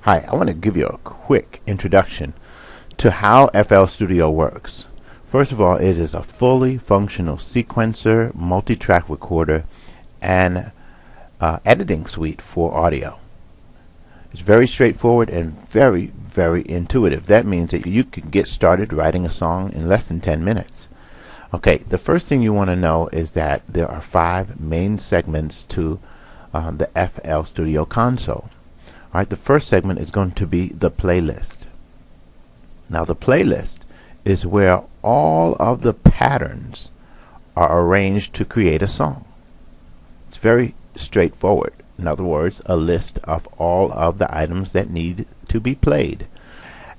Hi, I want to give you a quick introduction to how FL Studio works. First of all, it is a fully functional sequencer, multi-track recorder, and editing suite for audio. It's very straightforward and very intuitive. That means that you can get started writing a song in less than 10 minutes. Okay, the first thing you want to know is that there are 5 main segments to the FL Studio console. Alright, the first segment is going to be the playlist. Now the playlist is where all of the patterns are arranged to create a song. It's very straightforward. In other words, a list of all of the items that need to be played.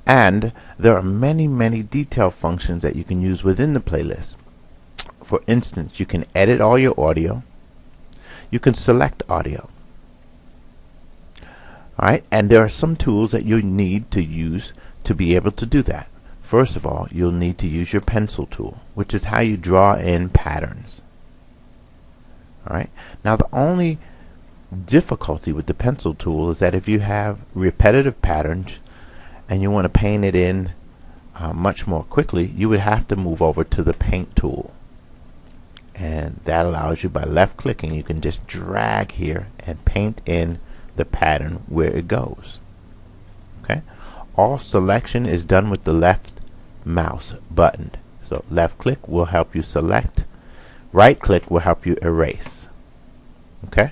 And there are many detail functions that you can use within the playlist. For instance, you can edit all your audio. You can select audio. Alright, and there are some tools that you need to use to be able to do that. First of all, you'll need to use your pencil tool, which is how you draw in patterns. Alright, now the only difficulty with the pencil tool is that if you have repetitive patterns and you want to paint it in much more quickly, you would have to move over to the paint tool. And that allows you, by left clicking, you can just drag here and paint in the pattern where it goes. Okay, all selection is done with the left mouse button. So left click will help you select, right click will help you erase. Okay,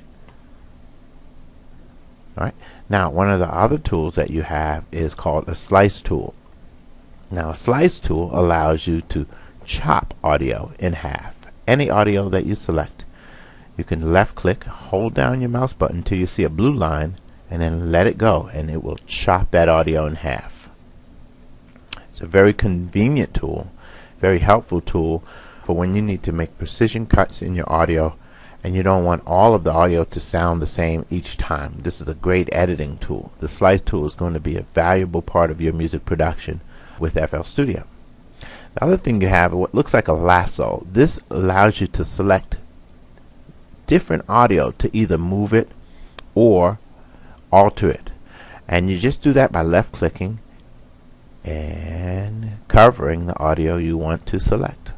alright, now one of the other tools that you have is called a slice tool. Now a slice tool allows you to chop audio in half. Any audio that you select, you can left click, hold down your mouse button till you see a blue line, and then let it go, and it will chop that audio in half. It's a very convenient tool, very helpful tool for when you need to make precision cuts in your audio and you don't want all of the audio to sound the same each time. This is a great editing tool. The slice tool is going to be a valuable part of your music production with FL Studio. The other thing you have is what looks like a lasso. This allows you to select different audio to either move it or alter it, and you just do that by left clicking and covering the audio you want to select.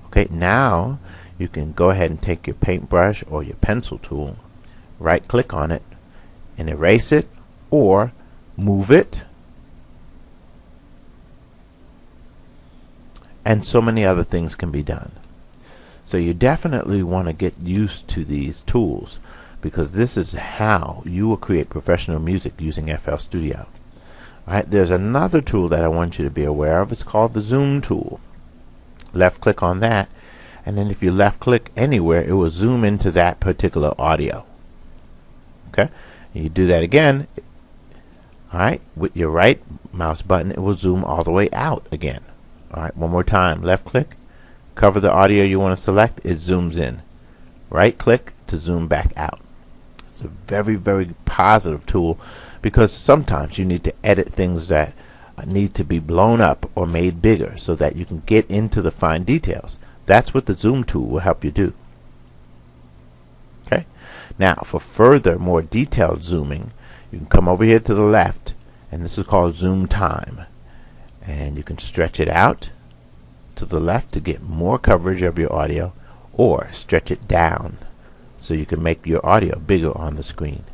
Okay, now you can go ahead and take your paintbrush or your pencil tool, right click on it and erase it or move it, and so many other things can be done. So you definitely want to get used to these tools, because this is how you will create professional music using FL Studio. Alright, there's another tool that I want you to be aware of. It's called the zoom tool. Left click on that, and then if you left click anywhere, it will zoom into that particular audio. Okay, and you do that again. Alright, with your right mouse button, it will zoom all the way out again. Alright, one more time. Left click, cover the audio you want to select, it zooms in. Right click to zoom back out. It's a very positive tool, because sometimes you need to edit things that need to be blown up or made bigger so that you can get into the fine details. That's what the zoom tool will help you do. Okay, now for further, more detailed zooming, you can come over here to the left, and this is called zoom time, and you can stretch it out to the left to get more coverage of your audio, or stretch it down so you can make your audio bigger on the screen.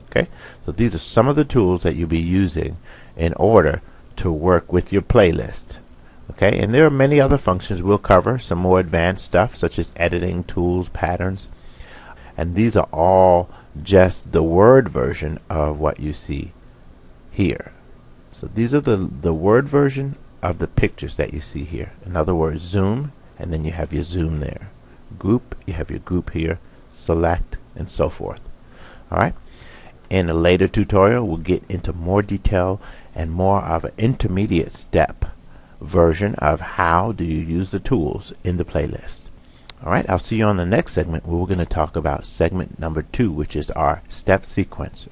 Okay, so these are some of the tools that you'll be using in order to work with your playlist. Okay, and there are many other functions. We'll cover some more advanced stuff such as editing tools, patterns, and these are all just the word version of what you see here. So these are the word version of the pictures that you see here. In other words, zoom, and then you have your zoom there. Group, you have your group here, select, and so forth. Alright, in a later tutorial we'll get into more detail and more of an intermediate step version of how do you use the tools in the playlist. Alright, I'll see you on the next segment where we're going to talk about segment number 2, which is our step sequencer.